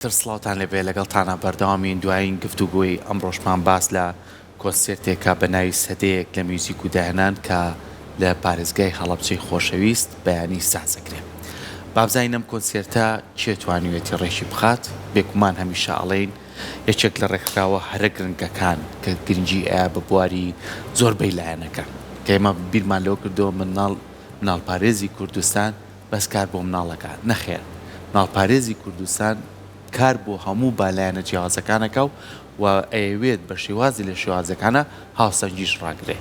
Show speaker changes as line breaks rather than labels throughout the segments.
سڵاوتان لەبێ لەگەڵتانە بەردەوامین دوایین گفتوگۆی ئەمڕۆژمان باس لە کۆنسێرتێکە بە ناوی سەدەیەک لە میوزیک و داهێنان کە لە پارێزگای هەڵەبجەی خۆشەویست بەیانی سازەکرێ. بابزانین ئەم کۆنسێرتە چێ توانیوێتی ڕێژی بخات، بێگومان هەمیشە ئەڵێن یەکێک لە ڕێکخراوە هەرە گرنگەکان کە گرنگی ئایا بە بواری زۆربەی لایەنەکە کە ئێمە بیرمان لەوە کردەوە مناڵپارێزی کوردستان بەس کار بۆ مناڵەکان نەخێر. مناڵپارێزی کوردستان کار بۆ هەموو بالایەنە جیاوازەکانەکە و ئەیەوێت بە شێوازی لە شێوازەکانە هاوسەنگیش ڕاگرێ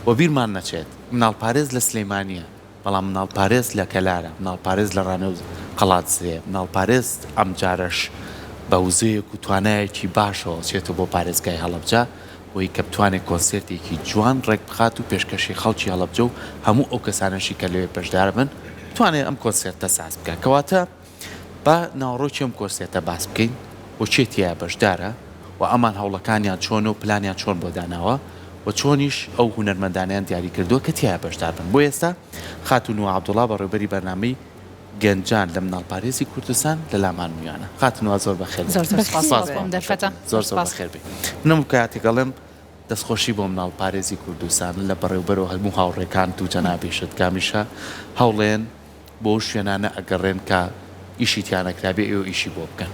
و بیرمان نەچێت مناڵپارێز لە سلەیمانیە، بەڵام مناڵپارێز لە کەلارە، مناڵپارێز لە ڕانەوز قەڵاتسێ، مناڵپارێز ئەم جارەش بە وزەیەک و توانایەکی باشەوە چێتە بۆ پارێزگای هەڵەبجە بۆی کە بتوانێت کۆنسێرتێکی جوان ڕێک بخات و پێشکەشی خەڵکی هەڵەبجە و هەموو ئەو کەسانەشی کە لەوێ پێشدار بن بتوانێت ئەم کۆنسێرتە ساز بکات. کەواتە بە ناوڕۆکی ئەم کۆنسێرتە باس بکەین و چێتیە بەشدارە و ئەمان هەوڵەکانیان چۆن و پلانیان چۆن بۆ داناوە و چۆنیش ئەو هونەرمەندانیان دیاری کردووە کە تایە بەشدار بن. بۆ ئێستا خاتون و عەبدوڵڵا بەڕێوەبەری بەرنامەی گەنجان لە مناڵپارێزی کوردستان لە لامان میوانە. خاتونەوە زۆر بەخێر زۆر بەخێر بێ. منم کاتێکەڵێم دەستخۆشی بۆ مناڵپارێزی کوردستان لە بەڕێوەبەرەوە هەموو هاوڕێکان و جەنابێشت کامیشە هەوڵێن بۆ شوێنانە ئەگەڕێن کە ئیشی تیانەکرابێ ئێوە ئیشی بۆ بکەن.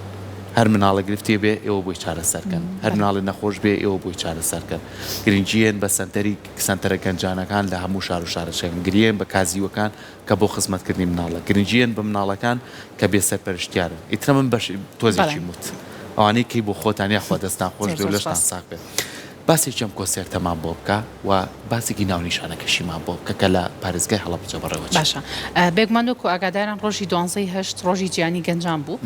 هەر مناڵە گرفتی بێ ئێوە بۆی چارەسەرکەن، هەر مناڵی نەخۆش بێ ئێوە بۆی چارەسەرکەن. گرنگیەن بە سەنتەرە گەنجانەکان لە هەموو شار و شارەچەکان، گرێن بە کازیوەکان کە بۆ خزمەتکردنی مناڵە، گرنگیەن بە مناڵەکان کە بێسەرپەرشتیارن. ئیترە من بەش تۆزێکی موت ئەوانەی کەی بۆ خۆتان یا خوا دەستان خۆش بێ و لەشتان ساق بێت. باسێکی ئەم کۆنسێرتەمان بۆ بکە و باسێکی ناونیشانەکەشیمان بۆ بکە کە لە پارێزگای هەڵەبجە بەڕێوە.
باشە بێگومان وەکو ئاگاداران ڕۆژی 12/8 ڕۆژی گیانی گەنجان بوو.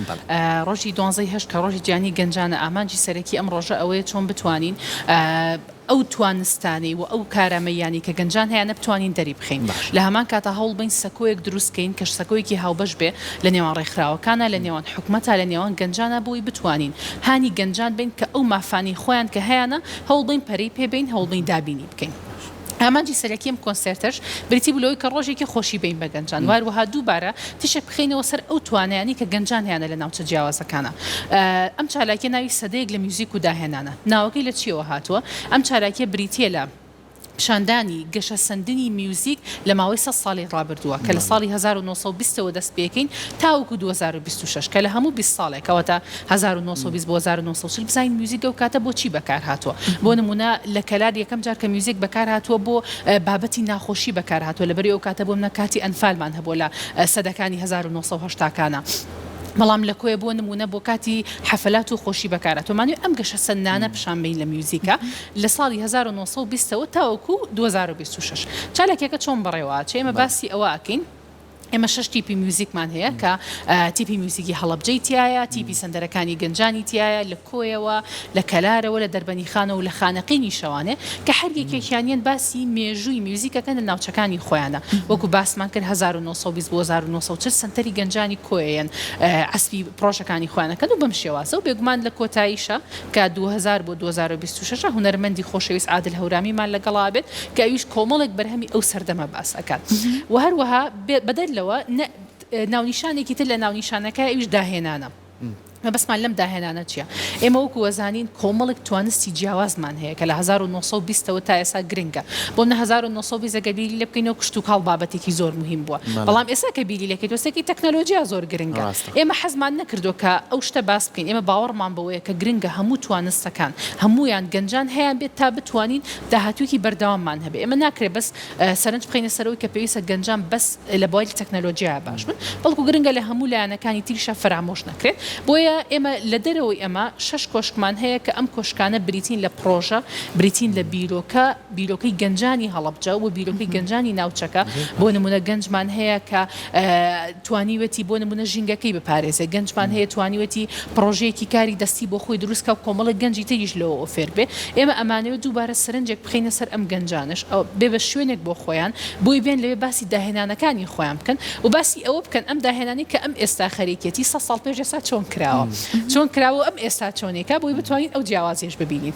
ڕۆژی 12/8 کە ڕۆژی گیانی گەنجانە ئامانجی سەرەکی ئەم ڕۆژە ئەوەیە چۆن بتوانین ئەو توانستانی و ئەو کارامەیانی کە گەنجان هەیە نەبتوانین دەری بخەین. لە هەمان کاتە هەوڵ بین سەکۆیەک دروستکەین کە سەکۆیەکی هاوبەش بێ لە نێوان ڕێکخراوەکانە، لە نێوان حکومەتە، لە نێوان گەنجانە بۆی بتوانین هانی گەنجان بین کە ئەو مافانی خۆیان کە هەیەە هەوڵ بین پەرەی پێبین، هەوڵ بین دابینی بکەین. ئامانجی سەرەکی ئەم کۆنسێرتەش بریتی بلەوەی کە ڕۆژێکی خۆشی بین بە گەنجان، واروەها دووبارە تیشێک بخینەوە سەر ئەو توانایانی کە گەنجان هیانە لە ناوچە جیاوازەکانە. ئەم چالاکیە ناوی سەدەیەک لە میوزیک و داهێنانە. ناوەکەی لە چیەوە هاتووە؟ ئەم چالاکیە بریتیە لە شاندانی گەشە سندنی میوزیک لە ماوەی 100 ساڵی ڕابردووە کە لە ساڵی 1920ەوە دەست پێکەین تاوەکو 2026 کە لە هەموو 20 ساڵێکەوە تا 1920 بۆ 1940 بزانین میوزیک ئەو کاتە بۆچی بەکار هاتووە. بۆ نمونە لە کەلار یەکەم جار کە میوزیک بەکار هاتووە بۆ بابەتی ناخۆشی بەکار هاتووە، لەبەری ئەو کاتە بۆ منە کاتی ئەنفالمان هەبووە لە سەدەکانی 1970کانە. بەڵام لە کۆیە بۆ نمونە بۆ کاتی حەفەلات و خۆشی بەکارەوەمانوی ئەم گەشە سەندانە پیشانبین لە میوزیکە لە ساڵی 1920ەوە تاوەکو 2026. چالێکێکە چۆن بەڕێوە چێ ئێمە باسی ئەوە ئەکەین. ئێمە 6 تیپی میوزیکمان هەیە کە تیپی میوزیکی هەڵەبجەی تایە، تیپی سەندەرەکانی گەنجانی تایە، لە کۆیەوە، لە کەلارەوە، لە دەربەنی خانە و لە خانەقینی شەوانێ کە هەر یەکێکیانیان باسی مێژووی میوزیکەکەن لە ناوچەکانی خۆیانە. وەکو باسمان کرد 1920 بۆ 1940 سنتەری گەنجانی کۆیەن ئەسپی پرۆژەکانی خۆیانەکەن و بەم شێوازە و بێگومان لە کۆتاییشە کە 2000 بۆ 2026 هونەرمەندی خۆشەویست عادل هەورامیمان لەگەڵا بێت کە ئەویش کۆمەڵێک بەرهەمی ئەو سەردەمە باس ئەکات. و هەروەها بەدەر ناونیشانێکی تر لە ناونیشانەکە ئەویش داهێنانە. بەسمان لەم داهێنانە چییە؟ ئێمە وەکو وەزانین کۆمەڵێک توانستی جیاوازمان هەیە کە لە 1920ەوە تا ئێستا گرنگە. بۆ منە 1920 گەبیری لێ بکەینەوە کشت و کاڵ بابەتێکی زۆر مهم بووە. بەڵام ئێستا کە بیری لەکەیت وەستێکی تەکنەلۆژیا زۆر گرنگە. ئێمە حەزمان نەکردو کە ئەو شتە باس بکەین. ئێمە باوەڕمان بەوەیە کە گرنگە هەموو توانستەکان هەمویان گەنجان هەیە بێت تا بتوانین داهاتوویەکی بەردەواممان هەبێ. ئێمە ناکرێت بەس سەرنج بخەینە سەرەوەی کە پێویستە گەنجان بەس لە بۆی تەکنەلۆژیا باش بن، بەڵکو گرنگە لە هەموو لایەنەکانی تریشە فرامۆش نەکرێت. بۆیە ئێمە لە دەرەوەی ئەمە 6 کۆشکمان هەیە کە ئەم کۆشکانە بریتین لە پرۆژە، بریتین لە بیرۆکەی گەنجانی هەڵەبجە و بیرۆکەی گەنجانی ناوچەکە. بۆ نمونە گەنجمان هەیە کە توانیوەتی بۆ نمونە ژینگەکەی بپارێزێ، گەنجمان هەیە توانیوەتی پرۆژەیەکی کاری دەستی بۆ خۆی دروستکە و کۆمەڵە گەنجی تریش لەوە ئۆفێر بێ. ئێمە ئەمانەوە دووبارە سەرنجێک بخینە سەر ئەم گەنجانش بێ بە شوێنێک بۆ خۆیان بۆی بێن لەوێ باسی داهێنانەکانی خۆیان بکەن و باسی ئەوە بکەن ئەم داهێنانی کە ئەم ئێستا خەریکێتی 100 ساڵ پێش ئێستا چۆن کراوە، چۆن کراوە ئەم ئێستا چۆنێکە بۆی بتوانین ئەو جیاوازیش ببینین.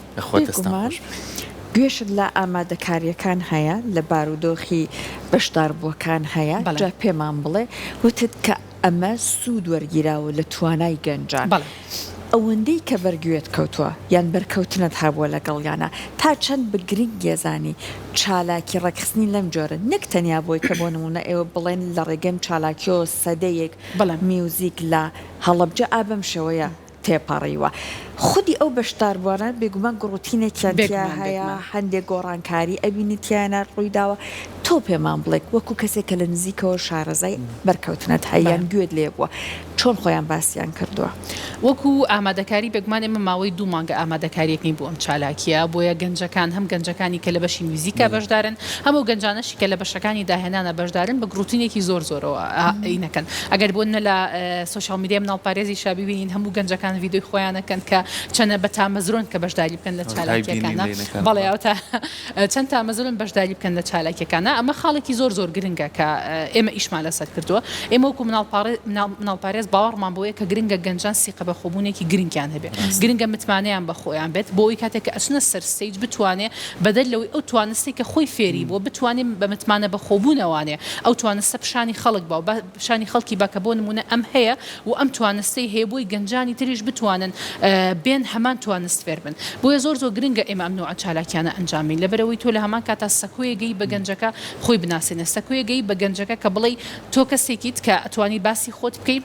گوێشت لە ئامادەکاریەکان هەیە لە بارودۆخی بەشداربووەکان هەیە جا پێمان بڵێ وتت کە ئەمە سوود وەرگیراوە لە توانای گەنجان. ئەوەندەی کە بەرگوێت کەوتووە یان بەرکەوتنت هەبووە لەگەڵیانە تا چەند بگرنگ گێزانی چالاکی ڕێکخستنی لەم جۆرە نەک تەنیا بۆی کە بۆ نمونە ئێوە بڵێن لە ڕێگەم چالاکیۆ سەدەیەک میوزیک لە هەڵەبجە ئابەم شەوەیە تێپەڕیوە خودی ئەو بەشداربووانە بێگومان گڕوتینێکیان هەیە هەندێک گۆڕانکاری ئەبینیتیانە ڕوویداوە تۆ پێمان بڵێک وەکو کەسێک کە لە نزیکەوە شارەزای بەرکەوتنت هەیەیان گوێت لێ بووە چۆن خۆیان باسییان کردووە
وەکو ئامادەکاری بێگومان ئێمە ماوەی 2 مانگە ئامادەکاریەکەی بۆ ئەم چالاکیە بۆیە گەنجەکان هەم گەنجەکانی کە لە بەشی میوزیکە بەشدارن هەموو گەنجانەشی کە لە بەشەکانی داهێنانە بەشدارن بە گڕوتینێکی زۆرەوە ئینەکەن ئەگەر بۆنە لە سوشال میدیا مناڵپارێزی شابیبینین هەموو گەنجەکان ڤیدیۆی خۆیانەکەن کە چەنە بە تامەزرۆن کە بەشداری بکەن لە چالاکیەکانە بەڵێ چەند تامەزرۆن بەشداری بکەن لە چالاکیەکانە ئەمە خاڵێکی زۆر گرنگە کە ئێمە ئیشمان لەسەر کردووە ئێمە وەکو مناڵپارێز باوەڕمان بۆیە کە گرنگە گەنجان سیقە بە خۆبوونێکی گرنگیان هەبێت گرنگە متمانەیان بە خۆیان بێت بۆی کاتێک کە ئەچنە سەر ستەیج بتوانێت بەدەر لەوەی ئەو توانستی کە خۆی فێری بۆ بتوانێت بە متمانە بە خۆبوونەوانێ ئەو توانستە پیشانی خەڵک بە پیشانی خەڵکی باکە بۆ نمونە ئەم هەیە و ئەم توانستەی هەیە بۆی گەنجانی تریش بتوانن بێن هەمان توانست فێر بن بۆیە زۆر گرنگە ئێمە ئەم نوع چالاکیانە ئەنجامین لەبەرەوەی تۆ لە هەمان کاتا سەکۆیەگەی بە گەنجەکە خۆی بناسێنە سەکۆیەگەی بە گەنجەکە کە بڵێ تۆ کەسێکیت کە ئەتوانی باسی خۆت بکەیت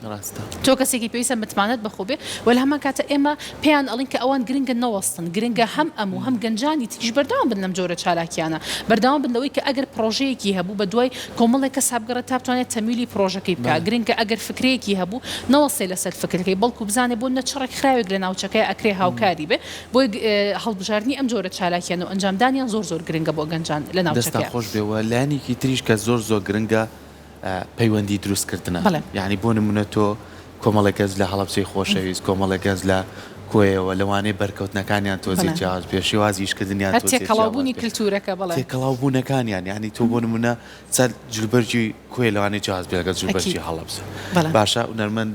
تۆ کەسێکی پێویستە متمانەت بەخۆبێ و لە هەمان کاتە ئێمە پێیان ئەڵین کە ئەوان گرنگە نەوەستن گرنگە هەم ئەم و هەم گەنجانی تریش بەردەوام بن لەم جۆرە چالاکیانە بەردەوام بنەوەی کە ئەگەر پرۆژەیەکی هەبوو بە دوای کۆمەڵێک کەس هەبگەڕێت تا بتوانێت تەمیلی پرۆژەکەی بکە گرنگە ئەگەر فکرەیەکی هەبوو نەوەسێ لەسەر فکرەکەی بەڵکو بزانێ بۆ نەچڕێک خراوێک لە ناوچەکەی ئەکرێ هاوکاری بێ بۆی هەڵبژاردننی ئەم جۆرە چالاکیان و ئەنجامدانیان زۆر گرنگە بۆ گەنجان لە ناوچەکە
خۆش بێەوە لایەنێکی تریش کە زۆر گرنگە پەیوەندی دروستکردنە یعنی بۆ نمونە تۆ کۆمەڵێک کەس لە هەڵەبجەی خۆشەویست کۆمەڵێک کەس لە کۆیەوە لەوانەیە بەرکەوتنەکانیان تۆزی جیاواز بێ شێوازیشکردنیان
تێکەڵاوبوونی کللتورەکە بەڵێ
تێکەڵاوبوونەکانیان یعنی تۆ بۆ نمونە چەند جلبەرجی کوێ لەوانەیە جیاواز بێ لەگەڵ جلبەرجی هەڵەبجە باشە نەرمەند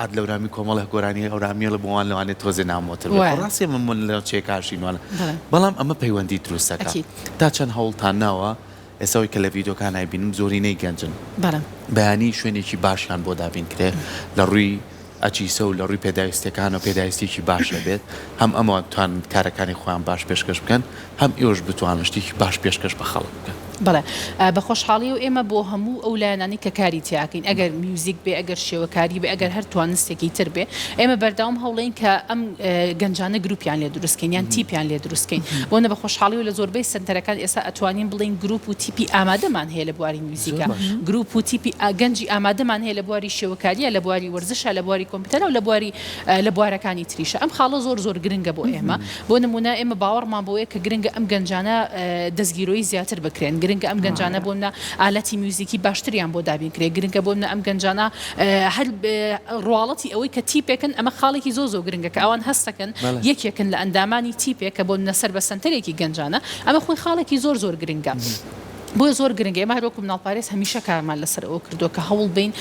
عاد لەورامی کۆمەڵێک گۆرانی ئەورامیە لە بۆوان لەوانێت تۆزێ نامۆتر ڕاستی من لە چێکاشینوانە بەڵام ئەمە پەیوەندی دروستەکە تا چەند هەوڵتان ناوە ئێساوی کە لە ڤیدۆکان نایبینم زۆرینەی گەنجن بەیانی شوێنێکی باشیان بۆ دابین کرێ لە ڕووی ئەچیسە و لە ڕووی پێداویستەکان و پێداویستێکی باشە بێت هەم ئەمە توان کارەکانی خۆیان باش پێشکەش بکەن هەم ئێوەش بتوانن شتێکی باش پێشکەش بە خەڵک بکەن
بڵێ بە خۆشحاڵی و ئێمە بۆ هەموو ئەو لایەنانی کە کاری تیاکەین ئەگەر میوزیک بێ ئەگەر شێوەکاری بێ ئەگەر هەر توانستێکی تر بێ ئێمە بەرداوام هەوڵین کە ئەم گەنجانە گروپیان لێ دروستکەین یان تیپیان لێ دروستکەین بۆنە بە خۆشحاڵی و لە زۆربەی سنتەرەکان ئێستا ئەتوانین بڵین گروپ و تیپی ئامادەمان هەیە لە بواری میوزیکە گروپ و تیپی گەنجی ئامادەمان هەیە لە بواری شێوەکاریە لە بواری وەرزشە لە بواری کۆمپیوتەرە و لە بوارەکانی تریشە ئەم خاڵە زۆر گرنگە بۆ ئێمە بۆ نمونە ئێمە باوەڕمان بۆیە کە گرنگە ئەم گەنجانە دەستگیرۆی زیاتر بکرێن گرنگە ئەم گەنجانە بۆمە ئالەتی میوزیکی باشتریان بۆ دابین کرێ گرنگە بۆمە ئەم گەنجانە هەر ڕواڵەتی ئەوەی کە تیپێکن ئەمە خاڵێکی زۆر گرنگە کە ئەوان هەستەکەن یەکێکن لە ئەندامانی تیپێک کە بۆ نەسەر بە سنتەرێکی گەنجانە ئەمە خۆی خاڵێکی زۆر گرنگە بۆ زۆر گرنگە ئێمە هەروەکو مناڵپارێز هەمیشە کارمان لەسەر ئەوە کردو کە هەوڵ بین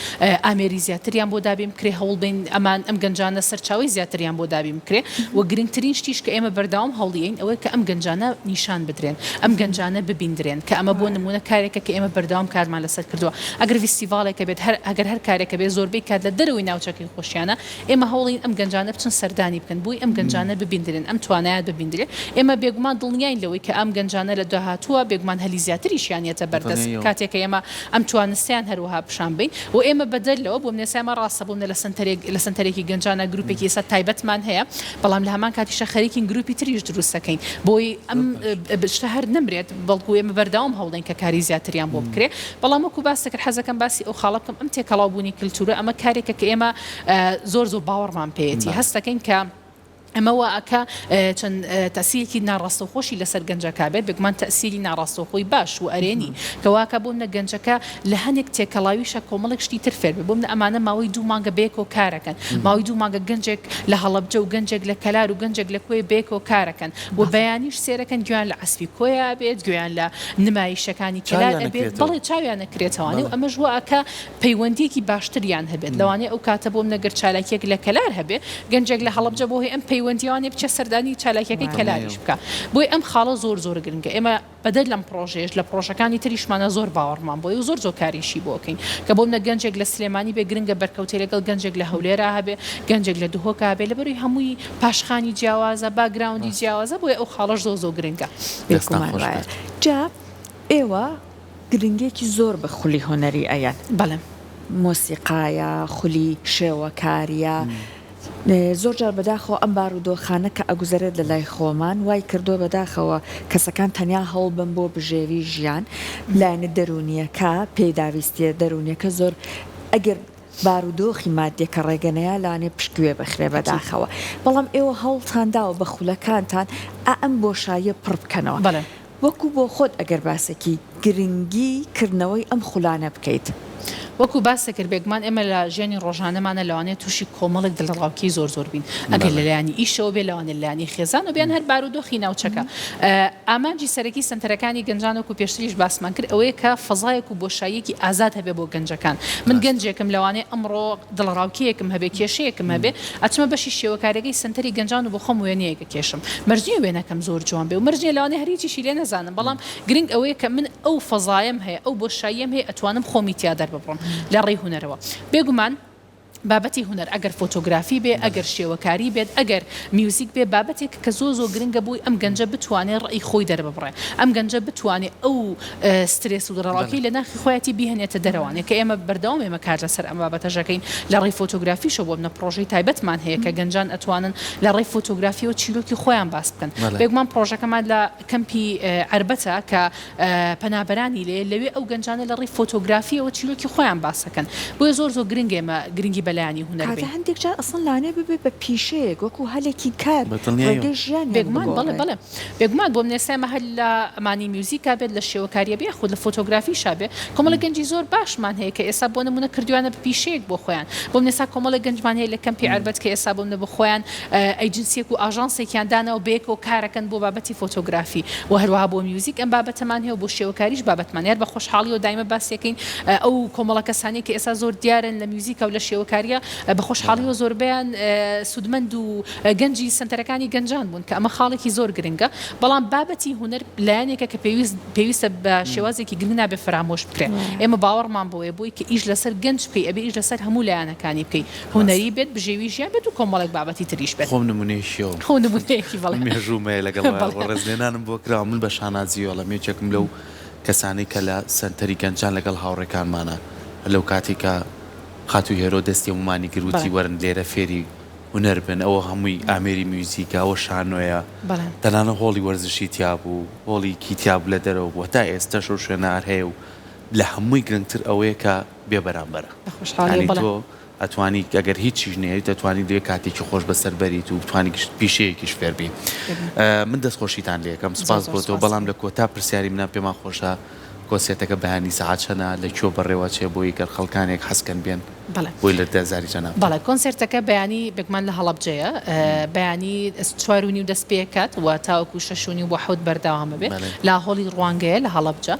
ئامێری زیاتریان بۆ دابیم کرێ هەوڵ بین ئەمان ئەم گەنجانە سەرچاوی زیاتریان بۆ دابیم کرێ و گرنگترین شتیش کە ئێمە بەرداوام هەوڵیین ئەوەی کە ئەم گەنجانە نیشان بدرێن ئەم گەنجانە ببیندرێن کە ئەمە بۆ نمونە کارێکە کە ئێمە بەرداوام کارمان لەسەر کردووە ئەگەر فیستیڤالێکە بێت ئەگەر هەر کارێکە بێت زۆربەی کات لە دەرەوەی ناوچەکەی خۆشیانە ئێمە هەوڵین ئەم گەنجانە بچن سەردانی بکەن بۆی ئەم گەنجانە ببیندرێن ئەم توانایە ببیندرێن ئێمە بێگومان دڵنیاین لەوەی کە ئەم گەنجانە لە داهاتووە بێگومان هەلی زیاتریشیانێتە بەردەست کاتێکە ئێمە ئەم توانستیان هەروەها پیشان بین و ئێمە بەدەرلەوە بۆ منێسایمە ڕاستە بوون لە سنتەرێکی گەنجانە گروپێکی ئێستا تایبەتمان هەیە بەڵام لە هەمان کاتیشە خەریکین گروپی تریش دروستەکەین بۆی ئەم شتە هەر نمرێت بەڵکو ئێمە بەرداوام هەوڵین کە کاری زیاتریان بۆ بکرێ بەڵام وەکو باس کرد حەزەکەم باسی ئەو خاڵە بکەم ئەم تێکەڵاوبوونی کللتورە ئەمە کارێکە کە ئێمە زۆر باوەڕمان پێیەتی هەستەکەین کە ئەمەوە ئەکە چەند تەسیرێکی ناڕاستەوخۆشی لەسەر گەنجەکە بێت بگومان تەسیری ناڕاستەوخۆی باش و ئەرێنی کەواکە بۆم نە گەنجەکە لە هەندێک تێکەڵاویشە کۆمەڵێک شتی تر فێر بووم لە ئەمانە ماوەی 2 مانگە بێکۆ کارەکەن ماوەی 2 مانگە گەنجێک لە هەڵەبجە و گەنجێک لە کەلار و گەنجێک لە کوێ بێکۆ کارەکەن و بەیانیش سێرەکەن گویان لە عەسپی کۆیا بێت گویان لە نمایشەکانی کەلار ئەبێت بەڵێ چاویان نەکرێتەوانێ و ئەمەش وەکە پەیوەندیەکی باشتریان هەبێت لەوانەیە ئەو کاتە بۆم نەگەر چالاکیەک لە کەلار هەبێ گەنجێک لە هەڵەبجە بۆ هەیە ئەم پەیوەندیوانێ بچە سەردانی چالاکیەکەی کەلاریش بکە بۆی ئەم خاڵە زۆر گرنگە ئێمە بەدەر لەم پرۆژێش لە پرۆژەکانی تریشمانە زۆر باوەڕمان بۆی و زۆر کاریشی بۆکەین کە بۆم نە گەنجێک لە سلێمانی بێ گرنگە بەرکەوتێ لەگەڵ گەنجێک لە هەولێرا هەبێ گەنجێک لە دهۆکە هەبێ لەبەروی هەمووی پاشخانی جیاوازە باگراوندی جیاوازە بۆی ئەو خاڵەش زۆر گرنگە
جا ئێوە گرنگێکی زۆر بە خولی هۆنەری ئەیان
بەڵێ
مۆسیقایە خولی شێوەکاریە زۆر جار بەداخەوە ئەم بارودۆخانە کە ئەگوزارێت لە لای خۆمان وای کردو بەداخەوە کەسەکان تەنیا هەڵ بن بۆ بژێوی ژیان لایەنە دەرونیەکە پێداویستیە دەرونیەکە زۆر ئەگەر بارودۆخی مادیەکە ڕێگەنەیە لاانێ پشتگوێ بەخرێ بەداخەوە بەڵام ئێوە هەڵتانداوە بە خولەکانتان ئەم بۆشایە پڕ بکەنەوە وەکو بۆ خۆت ئەگەر باسێکی گرنگی کردنەوەی ئەم خولانە بکەیت.
وەکو باس کرد بێگومان ئێمە لە ژیانی ڕۆژانەمانە لەوانێت تووشی کۆمەڵێک دڵڕاوکی زۆر بین ئەگەر لەلایانی ئیشەوە بێ لەوانێ لایانی خێزان و بیان هەر بارودۆخی ناوچەکە ئامانجی سەرەکی سنتەرەکانی گەنجان وەکو پێشتریش باسمان کرد ئەوەیە کە فەزایەک و بۆشایەکی ئازاد هەبێ بۆ گەنجەکان من گەنجێکم لەوانێ ئەمڕۆ دڵڕاوکیەکم هەبێ کێشەیەکم هەبێ ئەچمە بەشی شێوەکارەکەی سنتەری گەنجان و بۆ خۆم وێنەیەکە کێشم مەرجێ وێنەکەم زۆر جوان بێ و مەرجێ لەوانێ هەریچیشی لێ نەزانم بەڵام گرنگ ئەوەیە کە من ئەو فەزایم هەیە ئەو بۆشاییم هەیە ئەتوانم خۆمی تیا دەرببڕم لە ڕێی هونەرەوە بێگومان بابەتی هونەر ئەگەر فۆتۆگرافی بێ ئەگەر شێوەکاری بێت ئەگەر میوزیک بێ بابەتێک کە زۆر گرنگە بووی ئەم گەنجە بتوانێت ڕێی خۆی دەرببڕێ ئەم گەنجە بتوانێت ئەو سترێس و دڕاوکی لە ناخی خۆیەتی بیهێنێتە دەروانێت کە ئێمە بەردەوام ئێمە کار لەسەر ئەم بابەتەژەکەین لە ڕێی فۆتۆگرافیشە بۆ بنە پرۆژەی تایبەتمان هەیە کە گەنجان ئەتوانن لە ڕێی فۆتۆگرافی و چیرۆکی خۆیان باس بکەن بێگومان پرۆژەکەمان لە کەمپی عربەتە کە پەنابەرانی لەوێ ئەو گەنجانە لە ڕێی فۆتۆگرافی و چیرۆکی خۆیان باسەکەن بۆیە زۆر گرنگ ئێمە گرنگی بەلایانی هونەر
هەندێک جار ئەسڵ لانێ ببێ بە پیشەیەک وەکو هەلێکی کار ژیان
بێگومان بێگومان بۆ منێسامە هەل لە ئەمانی میوزیکا بێت لە شێوەکاریە بێ خود لە فۆتۆگرافی شابێ کۆمەڵە گەنجی زۆر باشمان هەیە کە ئێستا بۆ نمونە کردوانە بە پیشەیەک بۆ خۆیان بۆ منێسا کۆمەڵە گەنجمان هەیە لە کەمپی عربەت کە ئێستا بۆ منە بە خۆیان ئەیجنسیەک و ئاژانسێکیان دانەوە بێک و کارەکەن بۆ بابەتی فۆتۆگرافی و هەروەها بۆ میوزیک ئەم بابەتەمان هەیە بۆ شێوەکاریش بابەتمان یار بە خۆشحاڵی و دایمە باسیەکەین ئەو کۆمەڵە کەسانی کە ئێستا زۆر دیارن لە میوزیکە و لە شێوەکاریە بە خۆشحاڵی و زۆربیان سودمەند و گەنجی سنتەرەکانی گەنجان بوون کە ئەمە خاڵێکی زۆر گرنگە بەڵام بابەتی هونەر لایەنێکە کە پێویستە بە شێوازێکی گرنگ نابێ فرامۆش بکرێت ئێمە باوەڕمان بۆیە بۆی کە ئیش لەسەر گەنج بکەی ئەبێ ئیش لەسەر هەموو لایەنەکانی بکەی هونەری بێت بژێوی ژیان بێت و کۆمەڵێک بابەتی تریش بێت
خۆم نمونەیەشیەوە
خۆ نمونەیەکی بەڵێ
مێژوومەیە لەگەڵ ڕێزلێنانم بۆ کراوە من بە شانازیەوە لە مێچێکم لەو کەسانی کە لە سنتەری گەنجان لەگەڵ هاوڕێکانمانە لەو کاتێکە خاتو هێرۆ دەستی ومانی گروتی وەرن لێرە فێری هونەر بن ئەوە هەمووی ئامێری میوزیکە ئەوە شانۆیە تەنانە هۆڵی وەرزشی تیابوو هۆڵی کیتیاب لە دەرەوە بووە تا ئێستا شو شوێنار هەیە و لە هەمووی گرنگتر ئەوەیە کە بێبەرامبەرە تۆ ئەتوانی ئەگەر هیچ چیژنەیە دەتوانی دوێ کاتێکی خۆش بەسەر بەریت و بتوانی پیشەیەکیش فێربین من دەستخۆشیتان لێکم سپاس بۆ تۆ بەڵام لە کۆتا پرسیاری منە پێمان خۆشە کۆسێتەکە بەیانی سەعات چەنە لە کێو بەڕێوە چێ بۆی گەر خەڵکانێک حەسکەن بێن بۆی لە دەزاری جەناب
بەڵێ کۆنسرتەکە بەیانی بێگومان لە هەڵەبجەیە بەیانی 4:30 دەست پێکات و تاوەکو 6:30 بۆ 7 بەردەوامە بێت لا هۆڵی ڕوانگەیە لە هەڵەبجە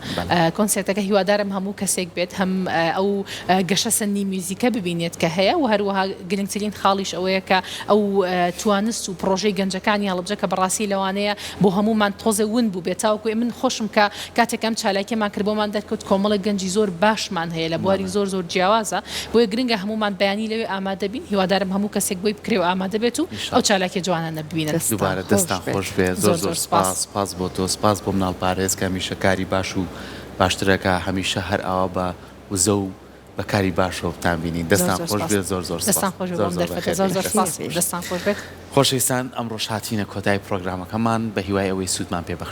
کۆنسرتەکە هیوادارم هەموو کەسێک بێت هەم ئەو گەشە سنی میوزیکە ببینێت کە هەیە و هەروەها گرنگترین خاڵیش ئەوەیە کە ئەو توانست و پرۆژەی گەنجەکانی هەڵەبجە کە بەڕاستی لەوانەیە بۆ هەمومان تۆزە ون بوو بێت تاوەکو من خۆشم کە کاتێکم چالاکیمان کرد بۆمان دەرکەوت کۆمەڵە گەنجی زۆر باشمان هەیە لە بواری زۆر جیاوازە بۆیە گرنگە هەمومان بەیانی لەوێ ئامادە بین هیوادارم هەموو کەسێک بۆی بکرێ و ئامادە بێت و ئەو چالاکی جوانانە ببینن
دووبارە دەستان خۆش بێ زۆر سپاس بۆ تۆ سپاس بۆ مناڵ پارێز کە هەمیشە کاری باش و باشترەکە هەمیشە هەر ئاوا بە وزە و بەکاری باشەوە بتان بینین دەستان خۆش بێت زۆر
دەستان خۆش بێت
خۆشەویستان ئەمڕۆ هاتینە کۆتای پرۆگرامەکەمان بە هیوای ئەوەی سوودمان پێبەخشێت